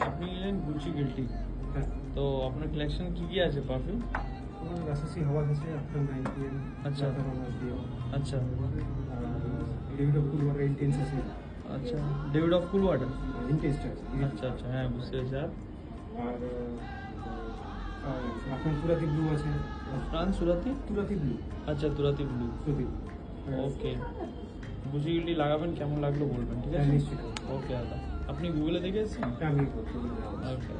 আপনি নিলেন Gucci guilty. হ্যাঁ, তো আপনার কালেকশন কি আছে পারফিউম? আমার রাজশাহী হাওয়াজ আছে, আফটার 9 PM, আচ্ছা। আচ্ছা ডেভিড অফ কুলওয়ার ইন্টেন্স আছে, আচ্ছা, ডেভিড অফ কুল ওয়াটার। ইন্টেন্সটা আছে। আচ্ছা আচ্ছা, হ্যাঁ বুঝতে পেরেছি। আর আর আপনার তুরাতি ব্লু আছে, ফ্রান্স সুরাতি। তুরাতি ব্লু, আচ্ছা, তুরাতি ব্লু। সুদীপ। ওকে, গুচি গিল্টি লাগাবেন, কেমন লাগলো বলবেন, ঠিক আছে? নিশ্চিত। ওকে দাদা, আপনি গুগলে দেখে এসেছেন? আমি ওকে।